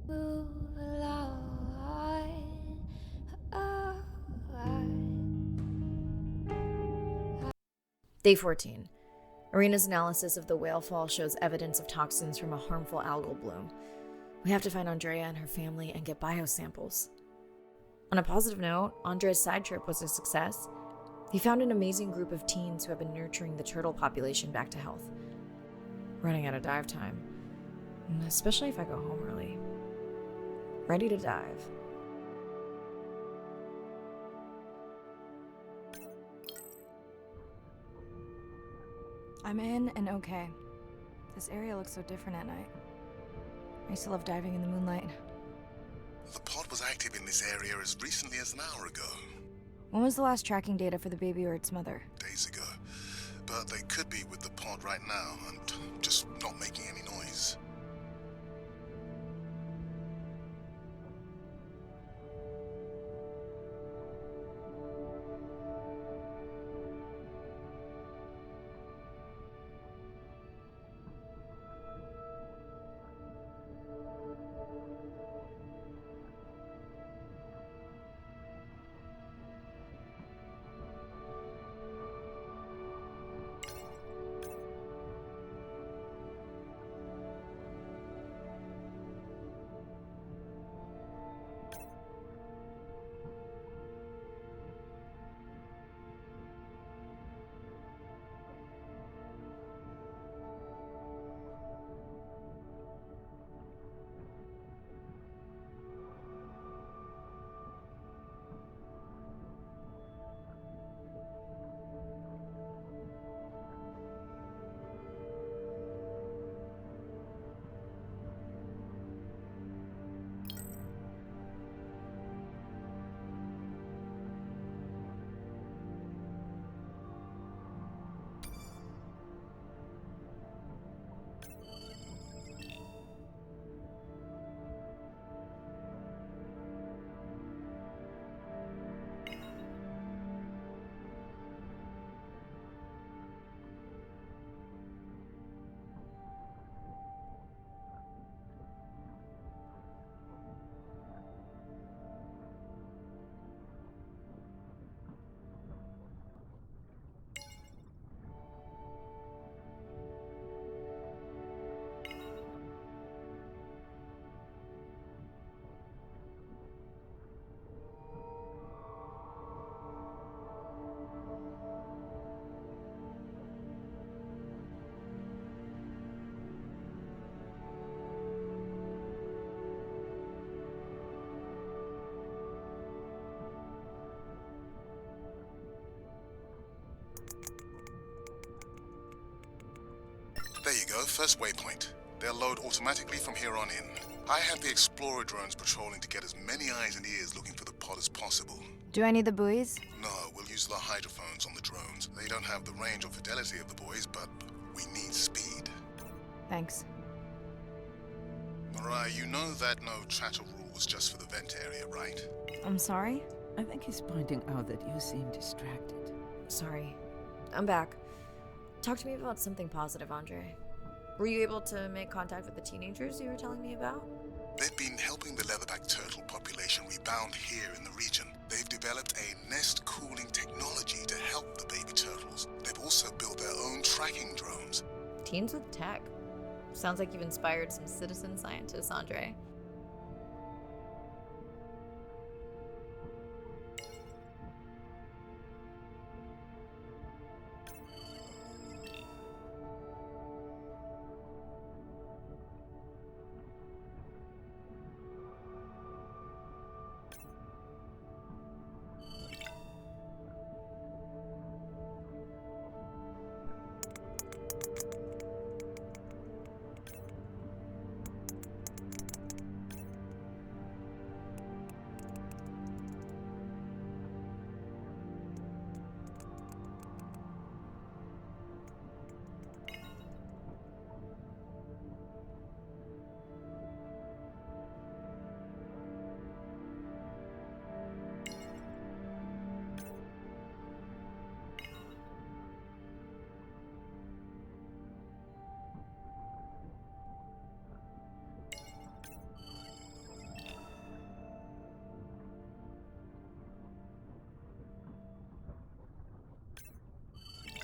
Move along. Oh, Day 14. Arena's analysis of the whale fall shows evidence of toxins from a harmful algal bloom. We have to find Andrea and her family and get biosamples. On a positive note, Andre's side trip was a success. He found an amazing group of teens who have been nurturing the turtle population back to health. Running out of dive time, especially if I go home early. Ready to dive. I'm in and okay. This area looks so different at night. I used to love diving in the moonlight. The pod was active in this area as recently as an hour ago. When was the last tracking data for the baby or its mother? Days ago. But they could be with the pod right now and just not making any noise. There you go, first waypoint. They'll load automatically from here on in. I have the Explorer drones patrolling to get as many eyes and ears looking for the pod as possible. Do I need the buoys? No, we'll use the hydrophones on the drones. They don't have the range or fidelity of the boys, but we need speed. Thanks. Mariah, you know that no chatter rule was just for the vent area, right? I'm sorry? I think he's pointing out that you seem distracted. Sorry. I'm back. Talk to me about something positive, Andre. Were you able to make contact with the teenagers you were telling me about? They've been helping the leatherback turtle population rebound here in the region. They've developed a nest cooling technology to help the baby turtles. They've also built their own tracking drones. Teens with tech. Sounds like you've inspired some citizen scientists, Andre.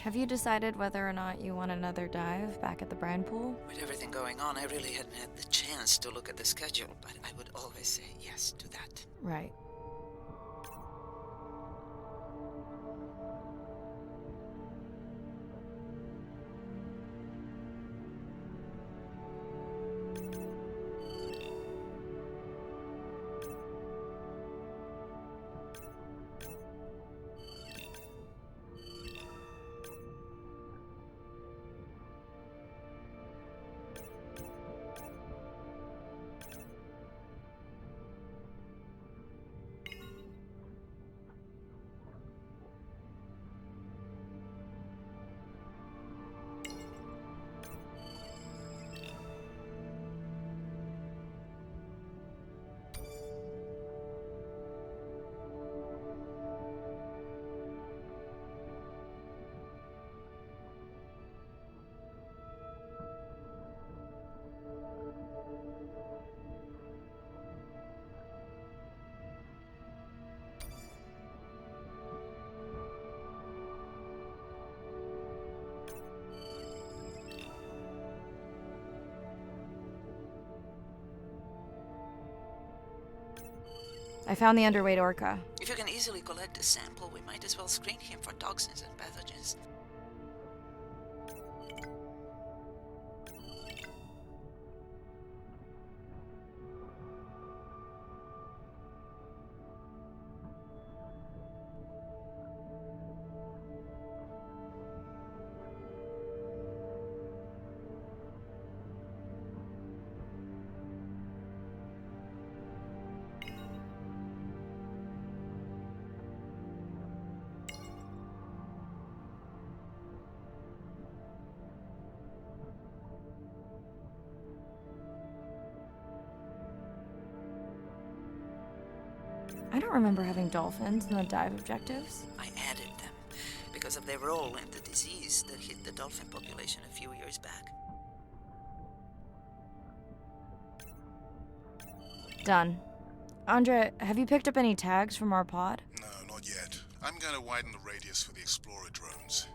have you decided whether or not you want another dive back at the brine pool? With everything going on, I really hadn't had the chance to look at the schedule, but I would always say yes to that. Right. I found the underweight orca. If you can easily collect a sample, we might as well screen him for toxins and pathogens. I don't remember having dolphins in the dive objectives. I added them because of their role in the disease that hit the dolphin population a few years back. Done. Andre, have you picked up any tags from our pod? No, not yet. I'm going to widen the radius for the Explorer drones.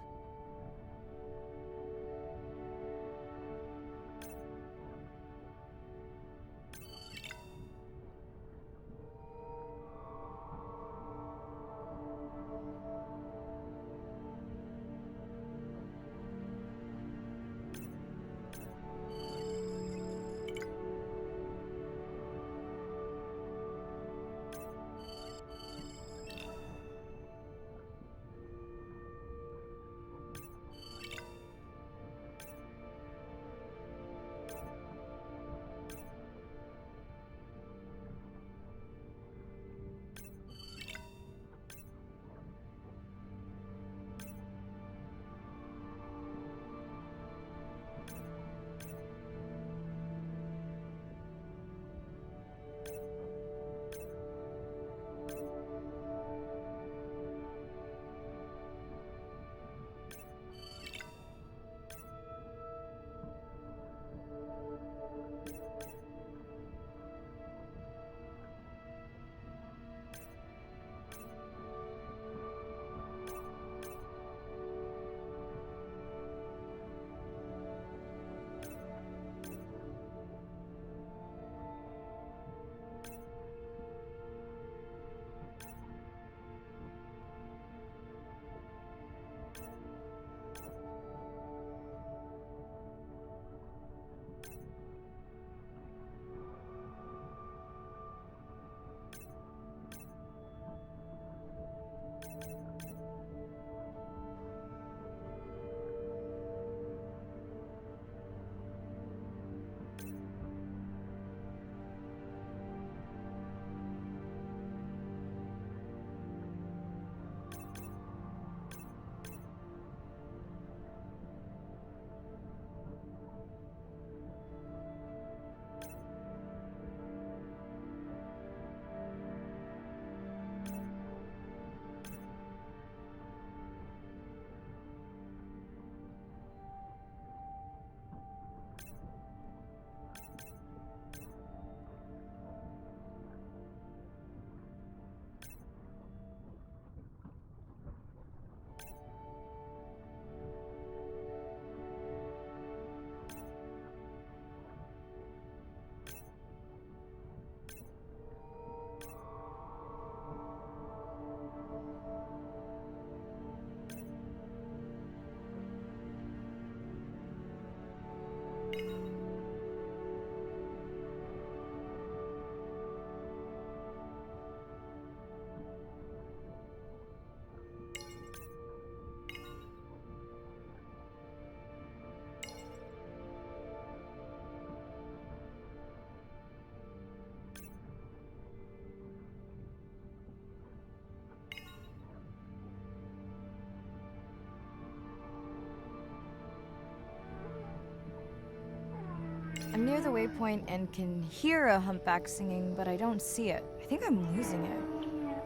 I'm near the waypoint and can hear a humpback singing, but I don't see it. I think I'm losing it.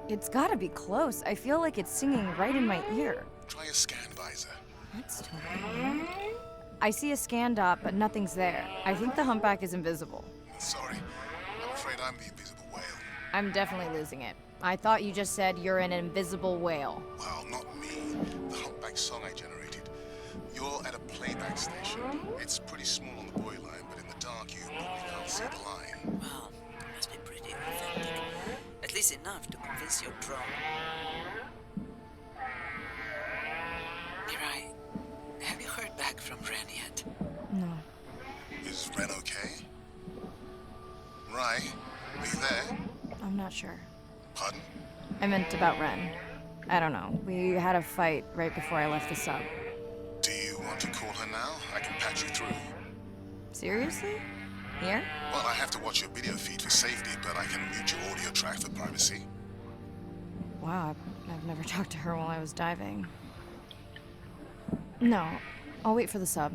It's gotta be close. I feel like it's singing right in my ear. Try a scan visor. That's totally weird. I see a scan dot, but nothing's there. I think the humpback is invisible. Sorry, I'm afraid I'm the invisible whale. I'm definitely losing it. I thought you just said you're an invisible whale. Well, not me. The humpback song I generated. You're at a playback station. It's pretty small on the buoy line, but in the dark you probably can't see the line. Well, it must be pretty authentic. At least enough to convince your drone. Mirai, have you heard back from Ren yet? No. Is Ren okay? Rai, are you there? I'm not sure. Pardon? I meant about Ren. I don't know. We had a fight right before I left the sub. Do you want to call her now? I can patch you through. Seriously? Here? Well, I have to watch your video feed for safety, but I can mute your audio track for privacy. Wow, I've never talked to her while I was diving. No, I'll wait for the sub.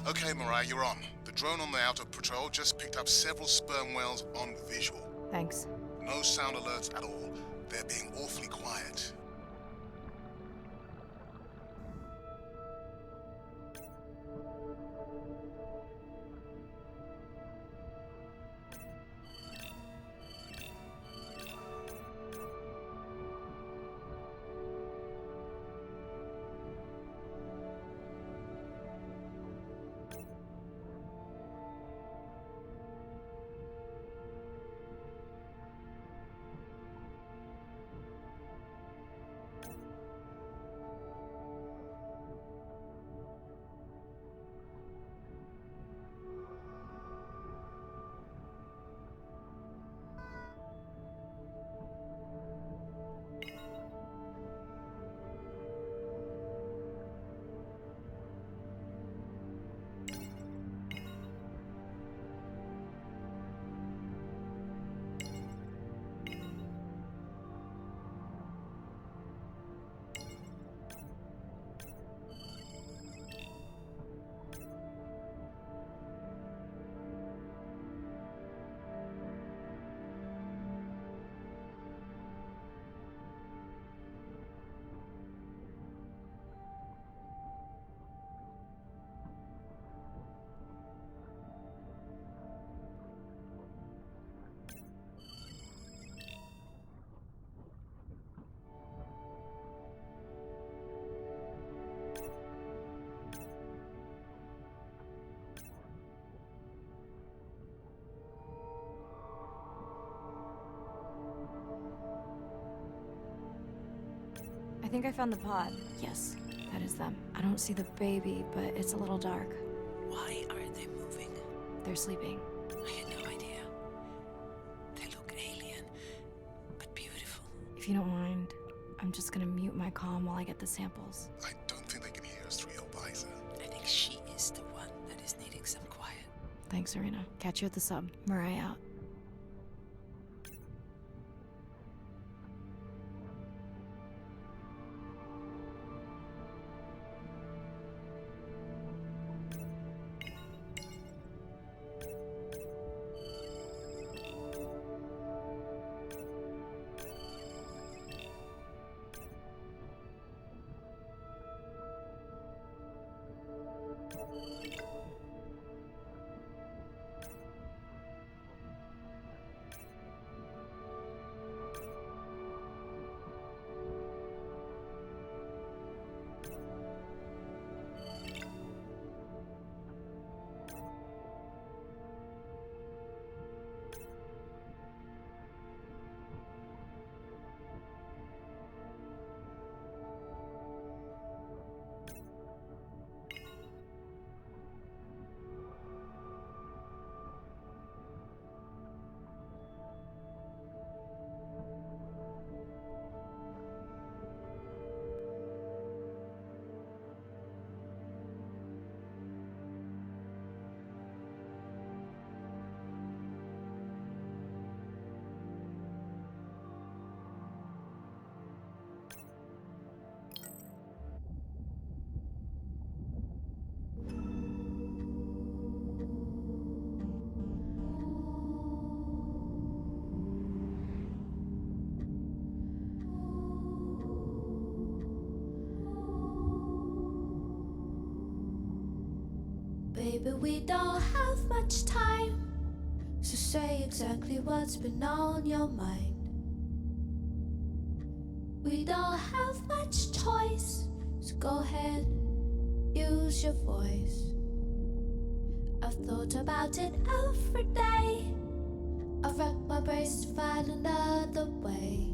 Okay, Mirai, you're on. The drone on the outer patrol just picked up several sperm whales on visual. Thanks. No sound alerts at all. They're being awfully quiet. I think I found the pod. Yes, that is them. I don't see the baby, but it's a little dark. Why aren't they moving? They're sleeping. I had no idea. They look alien, but beautiful. If you don't mind, I'm just gonna mute my comm while I get the samples. I don't think they can hear us through your visor. I think she is the one that is needing some quiet. Thanks, Arena. Catch you at the sub. Mirai out. Baby, we don't have much time, so say exactly what's been on your mind. We don't have much choice, so go ahead, use your voice. I've thought about it every day. I've wrapped my brains to find another way.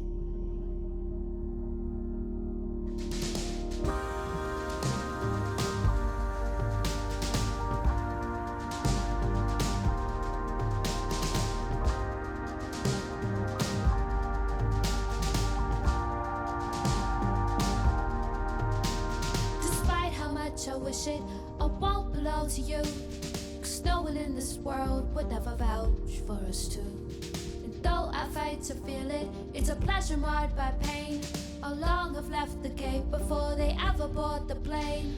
Despite how much I wish it, I won't belong to you. 'Cause no one in this world would ever vouch for us two. And though I fight to feel it, it's a pleasure marred by pain. How long I've left the gate before they ever board the plane.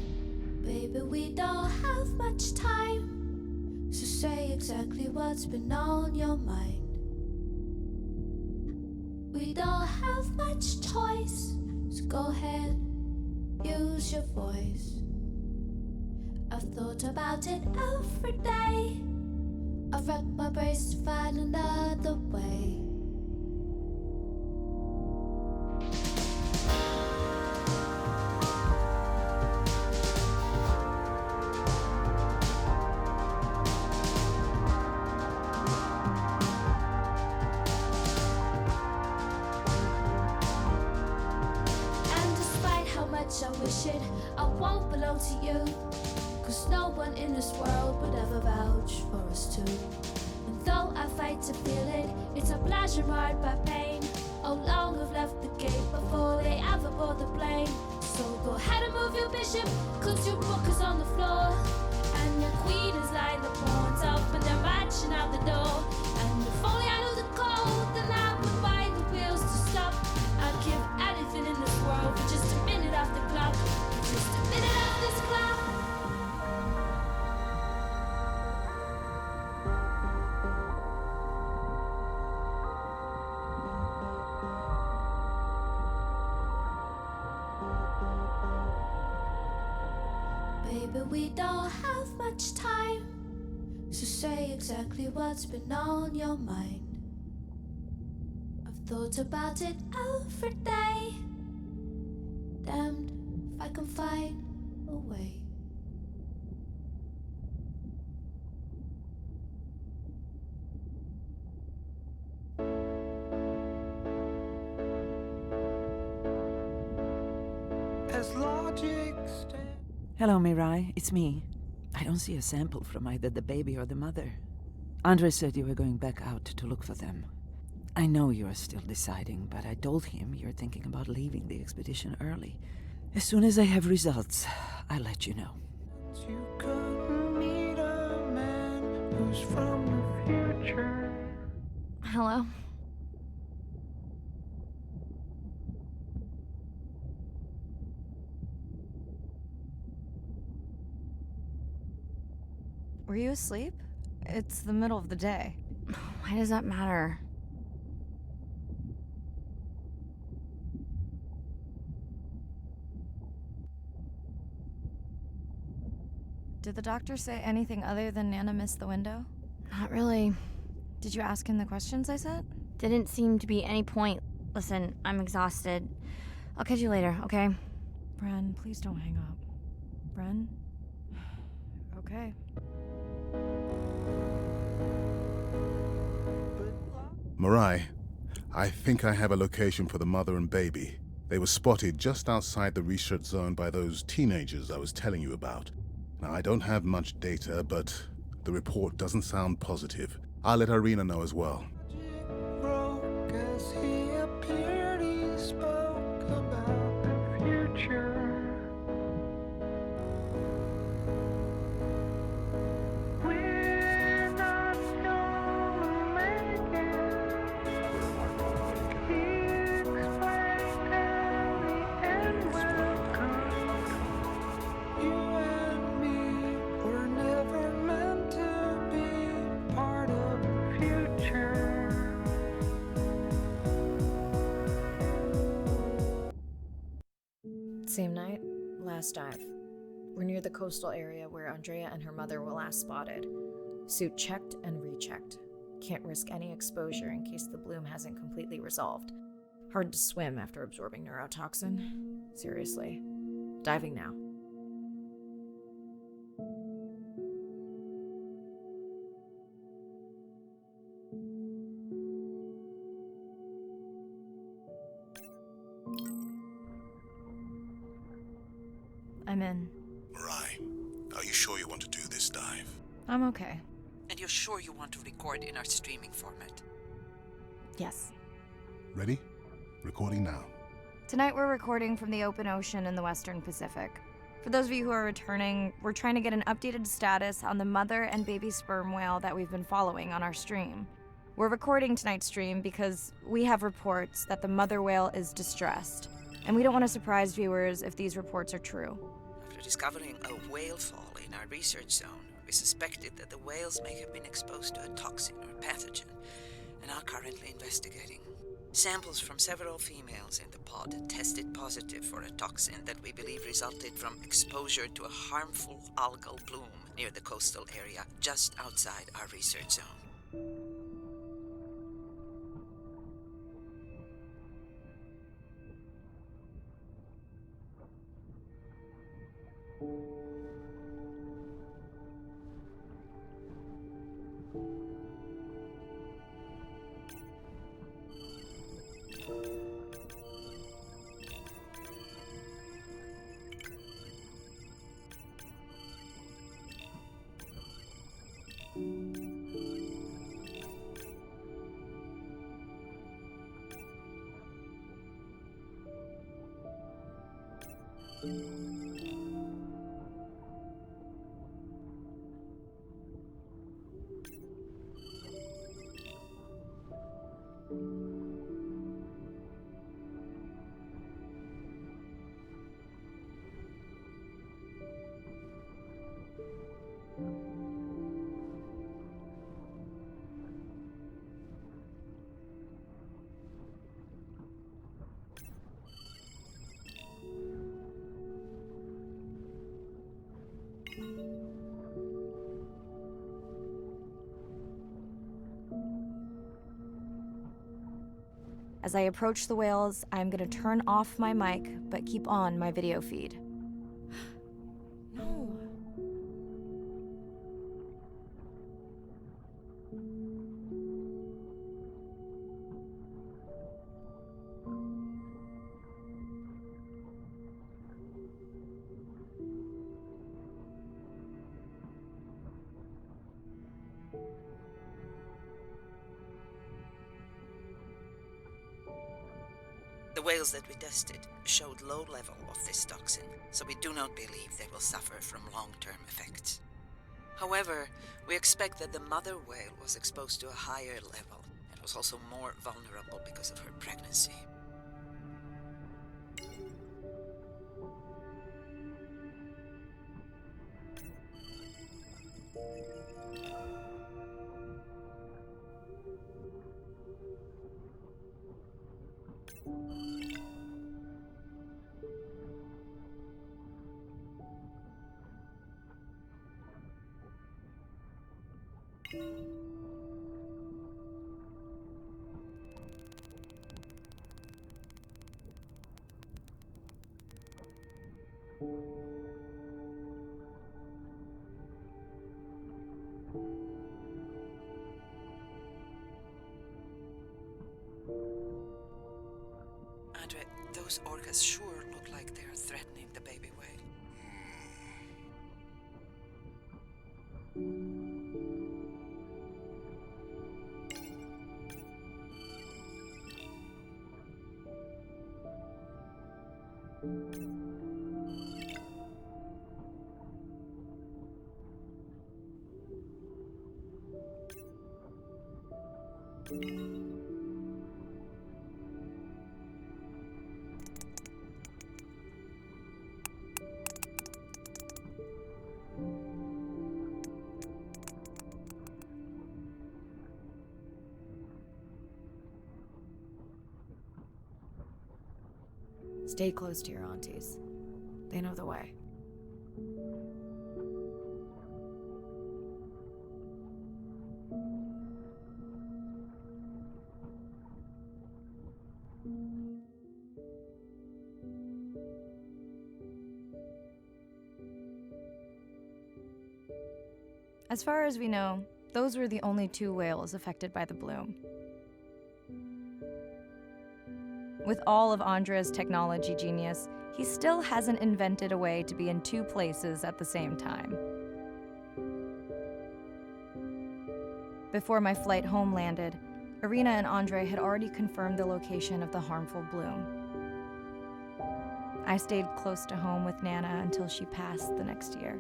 Baby, we don't have much time, so say exactly what's been on your mind. We don't have much choice, so go ahead, use your voice. I've thought about it every day. I've wrapped my brains to find another way. And despite how much I wish it, I won't belong to you. 'Cause no one in this world would ever vouch for us two. And though I fight to feel it, it's a pleasure marred by pain. How long I've left the gate before they ever board the plane. So go ahead and move your bishop, 'cause your book is on the floor. And your queen is lying the pawns up and they're marching out the door. And if only I knew the code, then I would bind the wheels to stop. I'd give anything in this world for just a minute off the clock. Just a minute off this clock. Baby, we don't have much time, so say exactly what's been on your mind. I've thought about it every day. Damned if I can find a way. As logic stands. Hello, Mirai. It's me. I don't see a sample from either the baby or the mother. Andre said you were going back out to look for them. I know you are still deciding, but I told him you're thinking about leaving the expedition early. As soon as I have results, I'll let you know. You couldn't meet a man who's from the future. Hello? Were you asleep? It's the middle of the day. Why does that matter? Did the doctor say anything other than Nana missed the window? Not really. Did you ask him the questions I sent? Didn't seem to be any point. Listen, I'm exhausted. I'll catch you later, okay? Bren, please don't hang up. Bren? Okay. Mirai, I think I have a location for the mother and baby. They were spotted just outside the research zone by those teenagers I was telling you about. Now, I don't have much data, but the report doesn't sound positive. I'll let Irina know as well. Broke as he appeared, he spoke about the future. We're not gonna make it. He explained how the end will come. You and me were never meant to be part of the future. Same night, last dive. We're near the coastal area where Andrea and her mother were last spotted. Suit checked and rechecked. Can't risk any exposure in case the bloom hasn't completely resolved. Hard to swim after absorbing neurotoxin. Seriously. Diving now. I'm in. Marai, are you sure you want to do this dive? I'm okay. And you're sure you want to record in our streaming format? Yes. Ready? Recording now. Tonight we're recording from the open ocean in the Western Pacific. For those of you who are returning, we're trying to get an updated status on the mother and baby sperm whale that we've been following on our stream. We're recording tonight's stream because we have reports that the mother whale is distressed, and we don't want to surprise viewers if these reports are true. After discovering a whale fall in our research zone, we suspected that the whales may have been exposed to a toxin or pathogen, and are currently investigating. Samples from several females in the pod tested positive for a toxin that we believe resulted from exposure to a harmful algal bloom near the coastal area just outside our research zone. As I approach the whales, I'm going to turn off my mic, but keep on my video feed. No. The whales that we tested showed low level of this toxin, so we do not believe they will suffer from long-term effects. However, we expect that the mother whale was exposed to a higher level and was also more vulnerable because of her pregnancy. Andre, those orcas sure look like they are threatening the baby whale. Stay close to your aunties. They know the way. As far as we know, those were the only 2 whales affected by the bloom. With all of Andre's technology genius, he still hasn't invented a way to be in 2 places at the same time. Before my flight home landed, Irina and Andre had already confirmed the location of the harmful bloom. I stayed close to home with Nana until she passed the next year.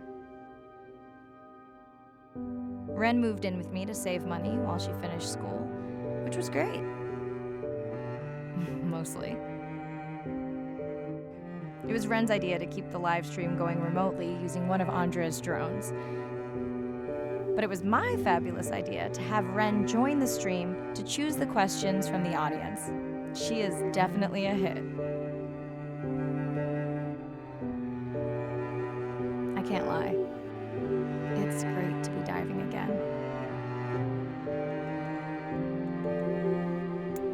Ren moved in with me to save money while she finished school, which was great. Mostly. It was Ren's idea to keep the live stream going remotely using one of Andre's drones. But it was my fabulous idea to have Ren join the stream to choose the questions from the audience. She is definitely a hit. I can't lie. It's great to be diving again.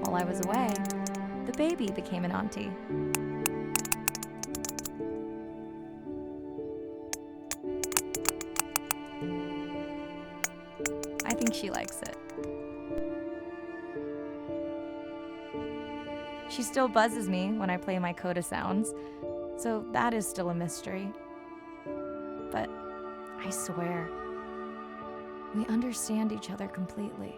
While I was away, the baby became an auntie. I think she likes it. She still buzzes me when I play my coda sounds, so that is still a mystery. But I swear, we understand each other completely.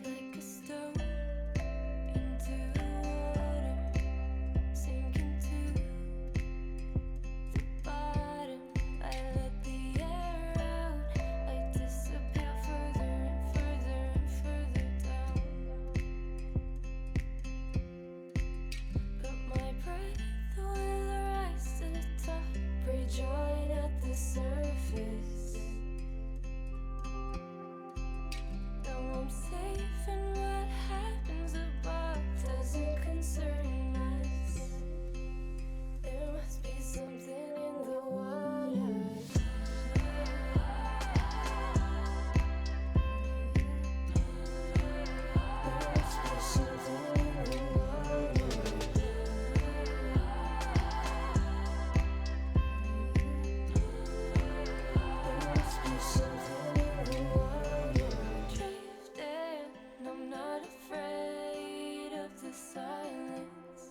Like a stone into water, sinking to the bottom. I let the air out, I disappear further and further and further down. But my breath will rise to the top, rejoin at the surface. Now I'm safe, and what happens above doesn't concern us. There must be something in the water. There must be something in the water. There must be something in the water. Drifting, I'm not afraid of the silence.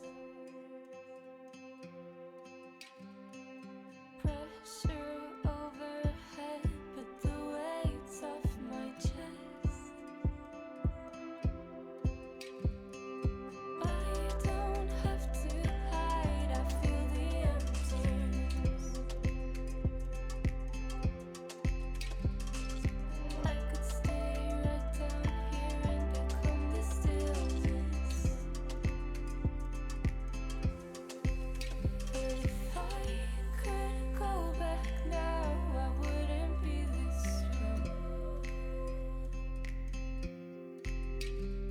Pressure overhead, but the weight's off my chest. I don't have to hide, I feel the emptiness. I could stay right down here and become the stillness. But if I could go back now, I wouldn't be this strong.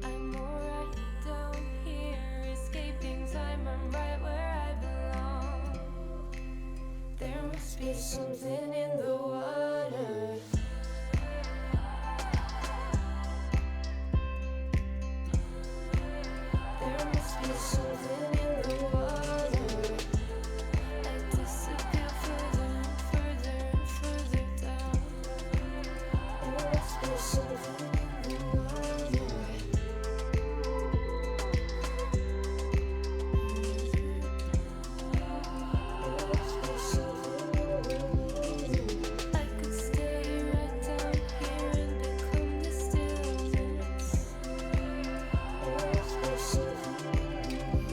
I'm alright down here, escaping time. I'm right where I belong. There must be something in the water. There must be something in the water. I disappear further and further and further down. There must be something in the water. I could stay right down here and become the stillness. There must be something in the water.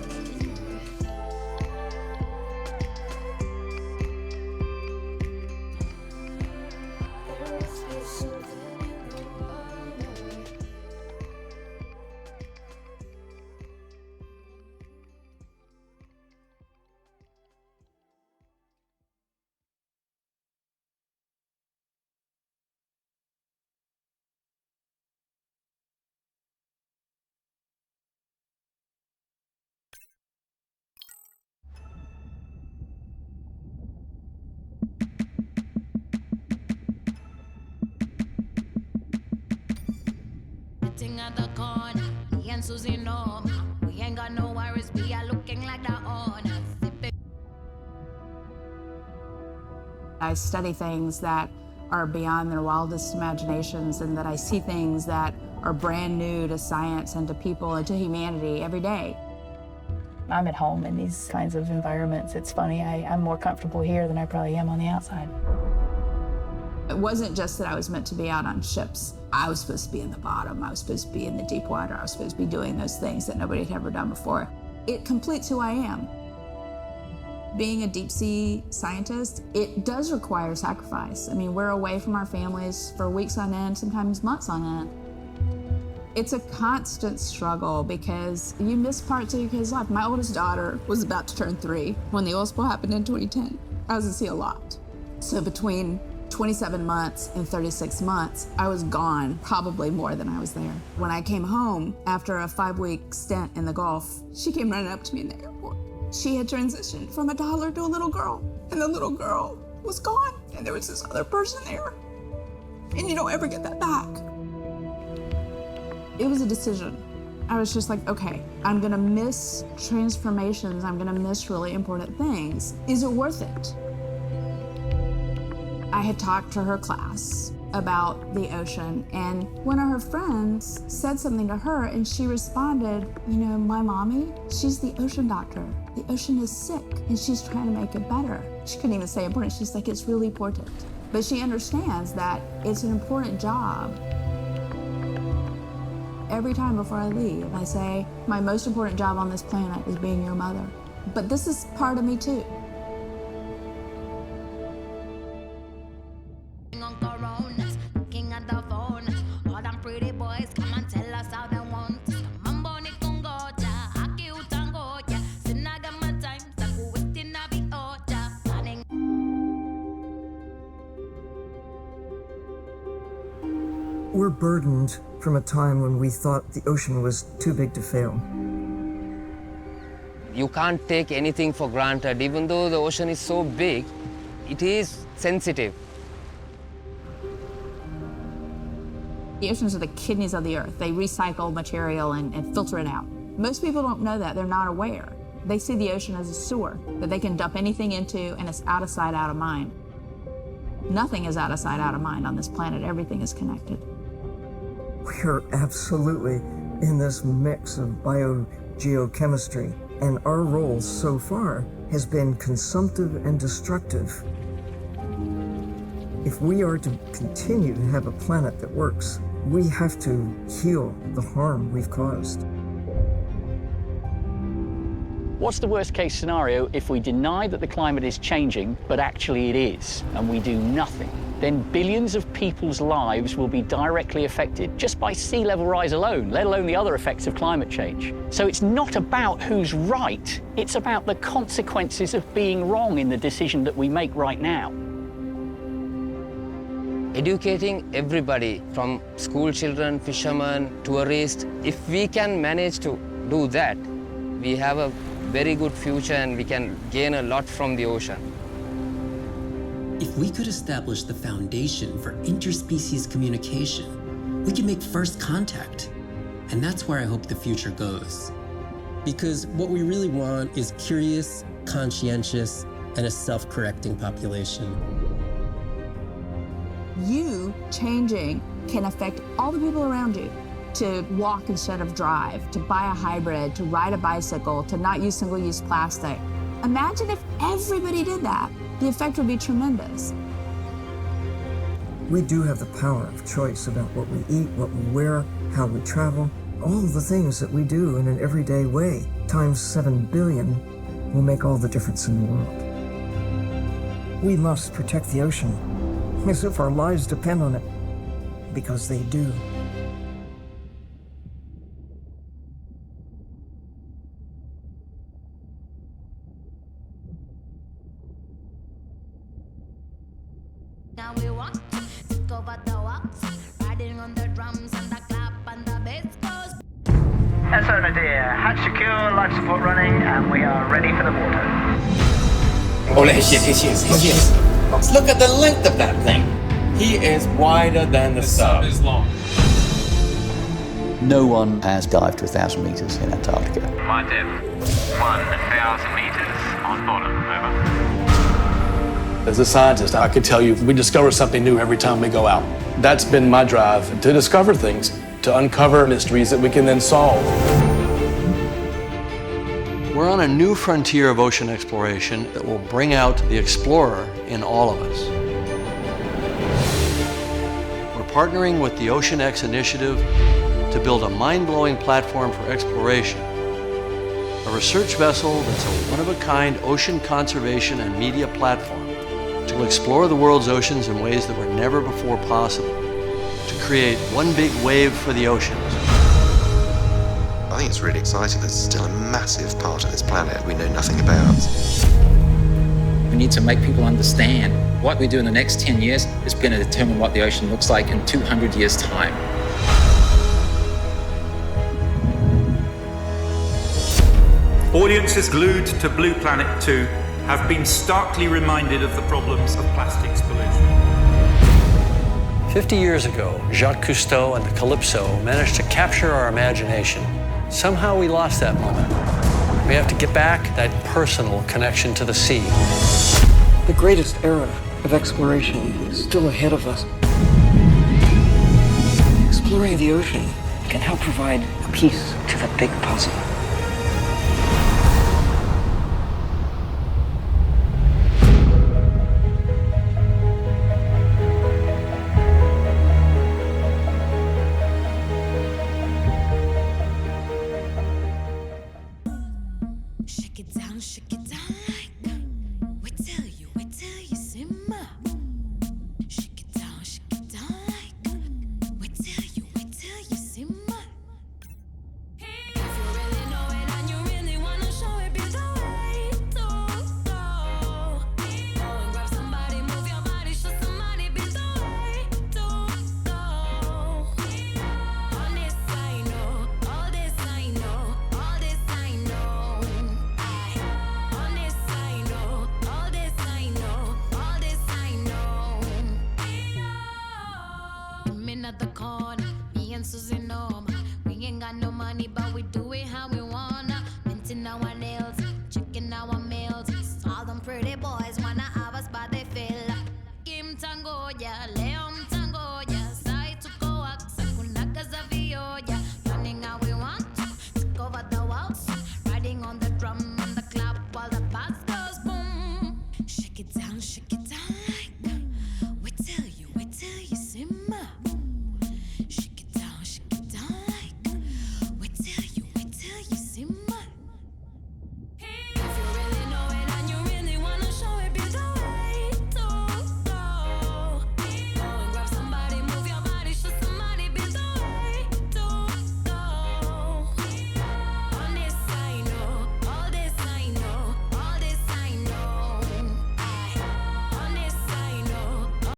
at the corner. Me and Susie know, we ain't got no worries. We are looking like the owners. I study things that are beyond their wildest imaginations, and that I see things that are brand new to science and to people and to humanity every day. I'm at home in these kinds of environments. It's funny, I'm more comfortable here than I probably am on the outside. It wasn't just that I was meant to be out on ships. I was supposed to be in the bottom. I was supposed to be in the deep water. I was supposed to be doing those things that nobody had ever done before. It completes who I am. Being a deep sea scientist, it does require sacrifice. I mean, we're away from our families for weeks on end, sometimes months on end. It's a constant struggle because you miss parts of your kid's life. My oldest daughter was about to turn 3 when the oil spill happened in 2010. I was at sea a lot. So between 27 months and 36 months, I was gone probably more than I was there. When I came home after a 5-week stint in the Gulf, she came running up to me in the airport. She had transitioned from a toddler to a little girl, and the little girl was gone, and there was this other person there. And you don't ever get that back. It was a decision. I was just like, okay, I'm gonna miss transformations, I'm gonna miss really important things. Is it worth it? I had talked to her class about the ocean, and one of her friends said something to her, and she responded, you know, my mommy, she's the ocean doctor. The ocean is sick, and she's trying to make it better. She couldn't even say important, she's like, it's really important. But she understands that it's an important job. Every time before I leave, I say, my most important job on this planet is being your mother. But this is part of me too. We're burdened from a time when we thought the ocean was too big to fail. You can't take anything for granted. Even though the ocean is so big, it is sensitive. The oceans are the kidneys of the earth. They recycle material and filter it out. Most people don't know that. They're not aware. They see the ocean as a sewer that they can dump anything into, and it's out of sight, out of mind. Nothing is out of sight, out of mind on this planet. Everything is connected. We're absolutely in this mix of biogeochemistry, and our role so far has been consumptive and destructive. If we are to continue to have a planet that works, we have to heal the harm we've caused. What's the worst case scenario if we deny that the climate is changing, but actually it is, and we do nothing? Then billions of people's lives will be directly affected just by sea level rise alone, let alone the other effects of climate change. So it's not about who's right, it's about the consequences of being wrong in the decision that we make right now. Educating everybody, from school children, fishermen, tourists, if we can manage to do that, we have a very good future and we can gain a lot from the ocean. If we could establish the foundation for interspecies communication, we can make first contact. And that's where I hope the future goes. Because what we really want is curious, conscientious, and a self-correcting population. You changing can affect all the people around you. To walk instead of drive, to buy a hybrid, to ride a bicycle, to not use single-use plastic. Imagine if everybody did that. The effect would be tremendous. We do have the power of choice about what we eat, what we wear, how we travel. All the things that we do in an everyday way, times 7 billion, will make all the difference in the world. We must protect the ocean as if our lives depend on it, because they do. Now we walk, over the walks, riding on the drums and the clap and the bass goes. SO Nadir, hatch secure, life support running, and we are ready for the water. Oh, here she is. Look at the length of that thing. He is wider than the sub. Is long. No one has dived to 1,000 meters in Antarctica. My depth, 1,000 meters on bottom, over. As a scientist, I can tell you we discover something new every time we go out. That's been my drive, to discover things, to uncover mysteries that we can then solve. We're on a new frontier of ocean exploration that will bring out the explorer in all of us. We're partnering with the OceanX Initiative to build a mind-blowing platform for exploration. A research vessel that's a one-of-a-kind ocean conservation and media platform to explore the world's oceans in ways that were never before possible, to create one big wave for the oceans. I think it's really exciting. There's still a massive part of this planet we know nothing about. We need to make people understand what we do in the next 10 years is going to determine what the ocean looks like in 200 years' time. Audiences glued to Blue Planet 2 have been starkly reminded of the problems of plastics pollution. 50 years ago, Jacques Cousteau and the Calypso managed to capture our imagination. Somehow we lost that moment. We have to get back that personal connection to the sea. The greatest era of exploration is still ahead of us. Exploring the ocean can help provide a piece to the big puzzle. Shake it down, shake it